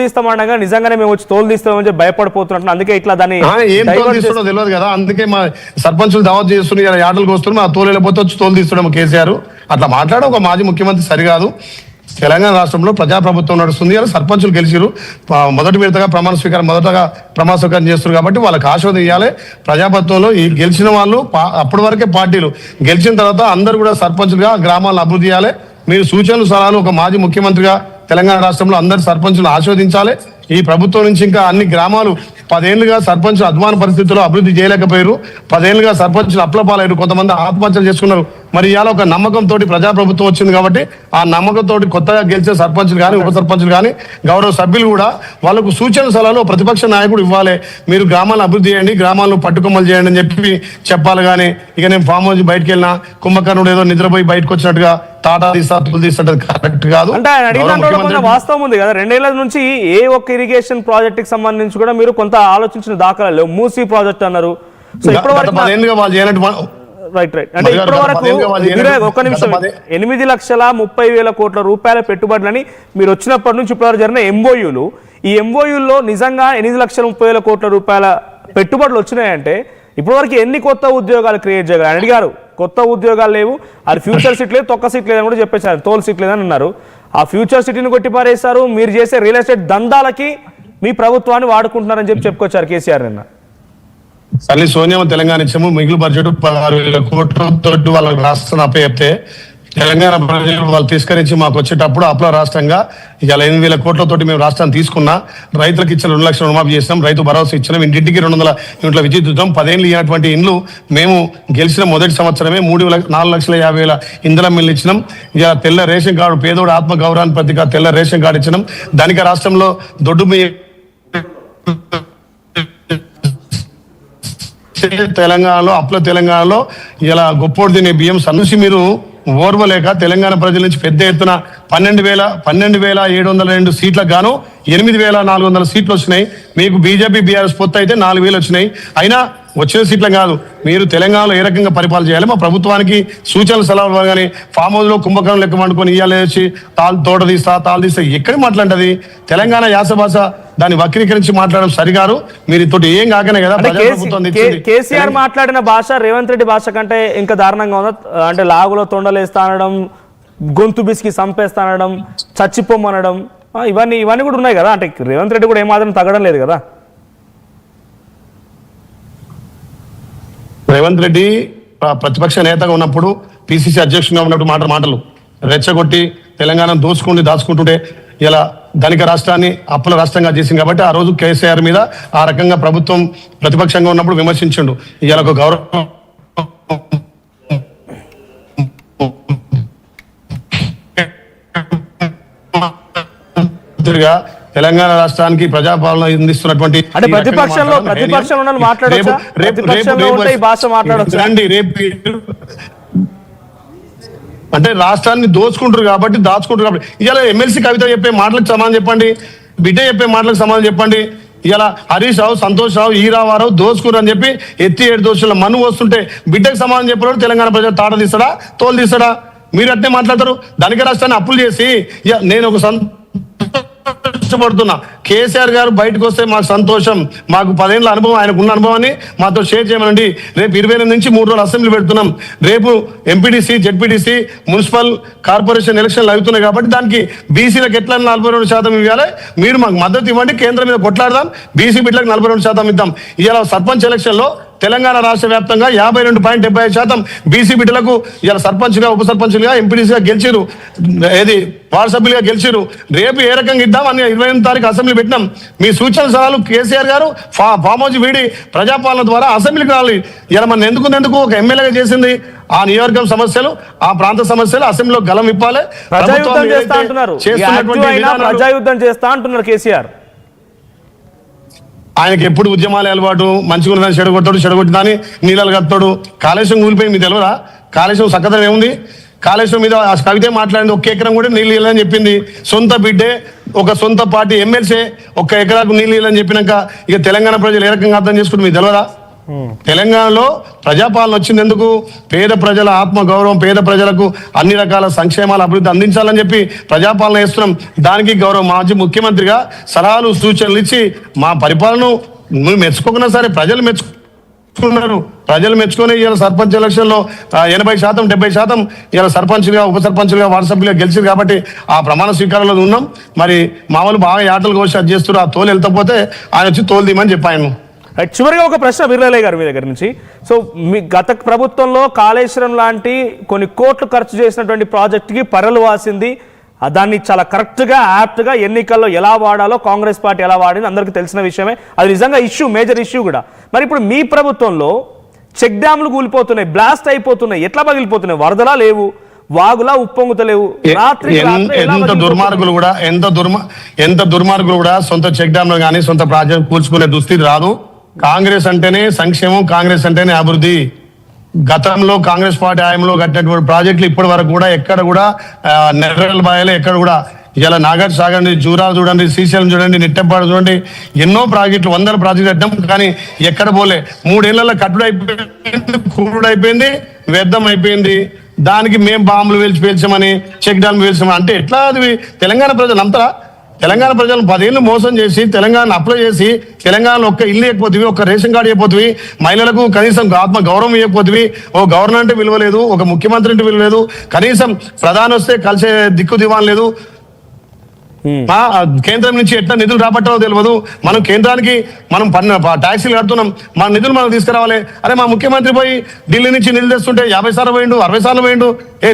తీస్తామనగా నిజంగానే మేము వచ్చి తోలు తీస్తామని భయపడిపోతున్నట్టు, అందుకే ఇట్లా దాన్ని ఏం తోలు తీస్తుండో తెలియదు కదా, అందుకే మా సర్పంచులు దావత్ చేస్తున్నారు, ఆటలకు వస్తున్నారు, ఆ తోలు వెళ్ళిపోతే వచ్చి తోలు తీస్తున్నాము కేసీఆర్. అట్లా మాట్లాడే ఒక మాజీ ముఖ్యమంత్రి సరికాదు. తెలంగాణ రాష్ట్రంలో ప్రజాప్రభుత్వం నడుస్తుంది, అలా సర్పంచులు గెలిచిరు, మొదటి విడతగా ప్రమాణ స్వీకారం చేస్తున్నారు కాబట్టి వాళ్ళకి ఆశీర్వాదం ఇవ్వాలి. ప్రజాప్రభుత్వంలో ఈ గెలిచిన వాళ్ళు అప్పటి వరకే పార్టీలు, గెలిచిన తర్వాత అందరూ కూడా సర్పంచులుగా గ్రామాలను అభివృద్ధి చేయాలి. మీరు సూచనలు సలహాలు ఒక మాజీ ముఖ్యమంత్రిగా తెలంగాణ రాష్ట్రంలో అందరు సర్పంచులు ఆశీర్వదించాలి. ఈ ప్రభుత్వం నుంచి ఇంకా అన్ని గ్రామాలు 10 ఏళ్లుగా సర్పంచులు అధ్వాన పరిస్థితుల్లో అభివృద్ధి చేయలేకపోయారు, 10 ఏళ్లుగా సర్పంచులు అప్లపాలయ్యారు, కొంతమంది ఆత్మహత్యలు చేసుకున్నారు. మరి ఇవాళ ఒక నమ్మకంతో ప్రజాప్రభుత్వం వచ్చింది కాబట్టి ఆ నమ్మకంతో కొత్తగా గెలిచే సర్పంచులు కానీ ఉప సర్పంచులు కానీ గౌరవ సభ్యులు కూడా వాళ్ళకు సూచన సలహాలు ప్రతిపక్ష నాయకుడు ఇవ్వాలి. మీరు గ్రామాలను అభివృద్ధి చేయండి, గ్రామాలను పట్టుకొమ్మలు చేయండి అని చెప్పాలి. కానీ ఇక నేను ఫామ్ హౌస్ బయటకు వెళ్ళినా కుంభకర్ణుడు ఏదో నిద్రపోయి బయటకు వచ్చినట్టుగా తాటా తీస్తా తులు తీసినట్టు కరెక్ట్ కాదు. అంటే వాస్తవం ఉంది కదా, 2 ఏళ్ల నుంచి ఏ ఒక్క ఇరిగేషన్ ప్రాజెక్ట్ కి సంబంధించి కూడా మీరు కొంత ఆలోచించిన దాఖలాలు లేవు. మూసీ ప్రాజెక్ట్ అన్నారు. సో ఇప్పటివరకు రైట్ అంటే ఇప్పటి వరకు ఒక నిమిషం 8,30,000 కోట్ల రూపాయల పెట్టుబడులని మీరు వచ్చినప్పటి నుంచి ఇప్పటివరకు జరిగిన ఎంఓయూలు, ఈ ఎంఓయూల్లో నిజంగా 8,30,000 కోట్ల రూపాయల పెట్టుబడులు వచ్చినాయంటే ఇప్పటివరకు ఎన్ని కొత్త ఉద్యోగాలు క్రియేట్ చేయగలరు అని అడిగారు. కొత్త ఉద్యోగాలు లేవు, అది ఫ్యూచర్ సిటీ లేదు, తొక్క సిటీ లేదని కూడా చెప్పేశారు, తోల్ సిటీ లేదని అన్నారు. ఆ ఫ్యూచర్ సిటీని కొట్టిపారేశారు. మీరు చేసే రియల్ ఎస్టేట్ దందాలకి మీ ప్రభుత్వాన్ని వాడుకుంటున్నారని చెప్పుకొచ్చారు కేసీఆర్ నిన్న. సరే సోనియా తెలంగాణ ఇచ్చాము, మిగులు బడ్జెట్ 16,000 కోట్లతో వాళ్ళకి రాష్ట్రం అప్పచెప్తే తెలంగాణ ప్రజలు వాళ్ళు తీసుకరించి మాకు వచ్చేటప్పుడు అప్ల రాష్ట్రంగా ఇలా 8,000 కోట్లతోటి మేము రాష్ట్రాన్ని తీసుకున్నా, రైతులకు ఇచ్చిన 2 లక్షల రుణమాఫీ చేసినాం, రైతు భరోసా ఇచ్చినాం, ఇంటింటికి 200 యూనిట్ల విద్యుత్ ఇద్దాం. 10 ఏళ్ళు ఇచ్చినటువంటి ఇండ్లు మేము గెలిచిన మొదటి సంవత్సరమే 4,50,50,000 ఇంధనం మిల్లు ఇచ్చినాం. ఇలా తెల్ల రేషన్ కార్డు, పేదోడు ఆత్మ గౌరవాన్ని ప్రతిగా తెల్ల రేషన్ కార్డు ఇచ్చినాం. దానికి రాష్ట్రంలో దొడ్డు తెలంగాణలో తెలంగాణలో ఇలా గొప్పోడు తినే బియ్యం సన్నుసి మీరు ఓర్వలేక తెలంగాణ ప్రజల నుంచి పెద్ద ఎత్తున 12,702 సీట్లకు గాను 8,400 సీట్లు వచ్చినాయి. మీకు బీజేపీ బీఆర్ఎస్ పొత్తు అయితే 4,000 వచ్చినాయి. అయినా వచ్చిన సీట్లం కాదు, మీరు తెలంగాణలో ఏ రకంగా పరిపాలన చేయాలి, మా ప్రభుత్వానికి సూచనలు సలహాలు కానీ ఫామ్ హౌస్ లో కుంభకర్ణం లెక్క వండుకొని ఇయ్యాలేసి తాళ్ళు తీస్తా ఎక్కడ మాట్లాంటది? తెలంగాణ యాస భాష దాన్ని వక్రీకరించి మాట్లాడడం సరిగారు. మీరు ఇతోటి ఏం కాకనే కదా కేసీఆర్ మాట్లాడిన భాష రేవంత్ రెడ్డి భాష కంటే ఇంకా దారుణంగా ఉందా? అంటే లాగులో తొండలేస్తా అనడం, గొంతు బిసికి సంపేస్తా అనడం, చచ్చిపోమనడం, ఇవన్నీ కూడా ఉన్నాయి కదా. అంటే రేవంత్ రెడ్డి కూడా ఏమాత్రం తగ్గడం లేదు కదా. రేవంత్ రెడ్డి ప్రతిపక్ష నేతగా ఉన్నప్పుడు, పిసిసి అధ్యక్షుడిగా ఉన్నప్పుడు మాటలు రెచ్చగొట్టి తెలంగాణ దాచుకుంటుంటే ఇలా ధనిక రాష్ట్రాన్ని అప్పుల రాష్ట్రంగా చేసింది కాబట్టి ఆ రోజు కేసీఆర్ మీద ఆ రకంగా ప్రభుత్వం ప్రతిపక్షంగా ఉన్నప్పుడు విమర్శించిండు. ఇలా ఒక గౌరవం తెలంగాణ రాష్ట్రానికి ప్రజాపాలన అందిస్తున్నటువంటి అంటే రాష్ట్రాన్ని దోచుకుంటారు కాబట్టి దాచుకుంటారు కాబట్టి ఇలా ఎమ్మెల్సీ కవిత చెప్పే మాటలకు సమాధానం చెప్పండి, బిడ్డ చెప్పే మాటలకు సమాధానం చెప్పండి. ఇలా హరీష్ రావు, సంతోష్ రావు, ఈరావారావు దోచుకురు అని చెప్పి ఎత్తి 7 దోషుల మన్ను వస్తుంటే బిడ్డకు సమాధానం చెప్పినప్పుడు తెలంగాణ ప్రజలు తాట తీస్తాడా, తోలు తీస్తాడా? మీరు అట్నే మాట్లాడతారు. ధనిక రాష్ట్రాన్ని అప్పులు చేసి నేను ఒక సంతోషపడుతున్నా, కేసీఆర్ గారు బయటకు వస్తే మాకు సంతోషం, మాకు 10 ఏళ్ల అనుభవం, ఆయనకు ఉన్న అనుభవాన్ని మాతో షేర్ చేయమనండి. రేపు 28 నుంచి 3 రోజులు అసెంబ్లీ పెడుతున్నాం. రేపు ఎంపీటీసీ, జెడ్పీటీసీ, మున్సిపల్ కార్పొరేషన్ ఎలక్షన్లు అవుతున్నాయి కాబట్టి దానికి బీసీలకు ఎట్లా 42% ఇవ్వాలి, మీరు మాకు మద్దతు ఇవ్వండి, కేంద్రం మీద కొట్లాడదాం, బీసీ బిడ్డలకు 42% ఇద్దాం. ఇవాళ సర్పంచ్ ఎలక్షన్లో తెలంగాణ రాష్ట్ర వ్యాప్తంగా 52.75% బీసీ బిడ్డలకు ఇలా సర్పంచ్గా, ఉప సర్పంచ్గా, ఎంపీడీసీగా గెలిచిరు, ఏది వార్డు సభ్యులుగా గెలిచిరు. రేపు ఏ రకంగా ఇద్దాం అని 28వ తారీఖు అసెంబ్లీ పెట్టినాం. మీ సూచన సలహాలు కేసీఆర్ గారు ఫామ్ హౌస్ వీడి ప్రజాపాలన ద్వారా అసెంబ్లీకి రావాలి. ఇలా మన ఎందుకు ఒక ఎమ్మెల్యేగా చేసింది ఆ నియోజకవర్గం సమస్యలు, ఆ ప్రాంత సమస్యలు అసెంబ్లీలో గలం ఇప్పాలి. ప్రజాయుద్ధం చేస్తా అంటున్నారు కేసీఆర్. ఆయనకి ఎప్పుడు ఉద్యమాలే అలవాటు, మంచిగా ఉన్నదాన్ని చెడగొట్టిదాన్ని నీళ్ళలు కడతాడు. కాళేశ్వరం కూలిపోయి మీకు తెలియదా? కాళేశ్వరం సక్కదనం ఏముంది? కాళేశ్వరం మీద ఆ కవితే మాట్లాడింది, 1 ఎకరం కూడా నీళ్ళు ఇవ్వాలని చెప్పింది. సొంత బిడ్డే, ఒక సొంత పార్టీ ఎమ్మెల్సీ 1 ఎకరాకు నీళ్ళు ఇవ్వాలని చెప్పినాక ఇక తెలంగాణ ప్రజలు ఏ రకంగా అర్థం చేసుకుంటే మీకు తెలియదా? తెలంగాణలో ప్రజాపాలన వచ్చింది ఎందుకు? పేద ప్రజల ఆత్మ గౌరవం, పేద ప్రజలకు అన్ని రకాల సంక్షేమాల అభివృద్ధి అందించాలని చెప్పి ప్రజాపాలన చేస్తున్నాం. దానికి గౌరవం మాజీ ముఖ్యమంత్రిగా సలహాలు సూచనలు ఇచ్చి మా పరిపాలన మీరు మెచ్చుకోకున్నా సరే ప్రజలు మెచ్చుకున్నారు. ప్రజలు మెచ్చుకొని ఇలా సర్పంచ్ ఎలక్షన్ లో 80% 70% ఇలా సర్పంచ్గా ఉప సర్పంచ్గా వార్డు సభ్యులుగా గెలిచారు కాబట్టి ఆ ప్రమాణ స్వీకారంలో ఉన్నాం. మరి మా వాళ్ళు బాగా యాటలు కోసి అది చేస్తారు. ఆ తోలు వెళ్తపోతే ఆయన వచ్చి తోలు తీయమని చెప్పాను. చివరిగా ఒక ప్రశ్న వీర్లయ్య గారు మీ దగ్గర నుంచి. సో మీ గత ప్రభుత్వంలో కాళేశ్వరం లాంటి కొన్ని కోట్లు ఖర్చు చేసినటువంటి ప్రాజెక్టుకి పరలు వాసింది. దాన్ని చాలా కరెక్ట్గా యాప్ట్గా ఎన్నికల్లో ఎలా వాడాలో కాంగ్రెస్ పార్టీ ఎలా వాడింది అందరికీ తెలిసిన విషయమే. అది నిజంగా ఇష్యూ, మేజర్ ఇష్యూ కూడా. మరి ఇప్పుడు మీ ప్రభుత్వంలో చెక్ డ్యామ్లు కూలిపోతున్నాయి, బ్లాస్ట్ అయిపోతున్నాయి. ఎట్లా పగిలిపోతున్నాయి? వరదలా లేవు, వాగులా ఉప్పొంగుతలేవు. ఎంత దుర్మార్గులు కూడా సొంత చెక్ డ్యామ్ లో కానీ సొంత ప్రాజెక్ట్ కూల్చుకునే దుస్థితి రాదు. కాంగ్రెస్ అంటేనే సంక్షేమం, కాంగ్రెస్ అంటేనే అభివృద్ధి. గతంలో కాంగ్రెస్ పార్టీ హయాంలో కట్టినటువంటి ప్రాజెక్టులు ఇప్పటి వరకు కూడా ఎక్కడ కూడా నెర్రల్ బాయలో ఎక్కడ కూడా ఇలా నాగర్ సాగర్ జూరాలు చూడండి, శ్రీశైలం చూడండి, నిట్టెంపాడు చూడండి, ఎన్నో ప్రాజెక్టులు 100 ప్రాజెక్టులు కట్టాం. కానీ ఎక్కడ పోలే. 3 ఏళ్లలో కట్టుడు అయిపోయింది, కూడు అయిపోయింది, వ్యర్థం అయిపోయింది. దానికి మేము బాంబులు పేల్చామని చెక్ డ్యామ్ పేల్చామని అంటే ఎట్లా? అది తెలంగాణ ప్రజలు అంతా తెలంగాణ ప్రజలను 10 ఏళ్ళు మోసం చేసి తెలంగాణ అప్లై చేసి తెలంగాణలో ఒక్క ఇల్లు ఇవ్వకపోతుంది, ఒక్క రేషన్ కార్డు ఇవ్వకపోతుంది, మహిళలకు కనీసం ఆత్మ గౌరవం ఇవ్వకపోతుంది, ఓ గవర్నర్ అంటే విలువ లేదు, ఒక ముఖ్యమంత్రి అంటే విలువ లేదు, కనీసం ప్రధాని వస్తే కలిసే దిక్కు దివాన్ లేదు. మా కేంద్రం నుంచి ఎట్లా నిధులు రాబట్టాలో తెలియదు. మనం కేంద్రానికి మనం ట్యాక్సీలు కడుతున్నాం, మన నిధులు మనం తీసుకురావాలి. అరే మా ముఖ్యమంత్రి పోయి ఢిల్లీ నుంచి నిధులు తెస్తుంటే 50 సార్లు పోయిండు, 60 సార్లు పోయిండు.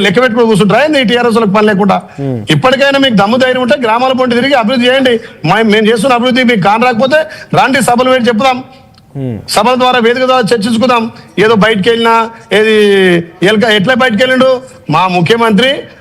లెక్క పెట్టుకుని కూర్చుంటారా ఏంది టీఆర్ఎస్ వాళ్ళకి పని లేకుండా? ఇప్పటికైనా మీకు దమ్ము ధైర్యం ఉంటే గ్రామాల పొంటి తిరిగి అభివృద్ధి చేయండి. మేము చేస్తున్న అభివృద్ధి మీకు కాని రాకపోతే రాంటి సభలు పెట్టి చెప్తాం, సభల ద్వారా వేదిక ద్వారా చర్చించుకుందాం. ఏదో బయటకు వెళ్ళినా ఏది ఎట్లా బయటకు వెళ్ళిండు మా ముఖ్యమంత్రి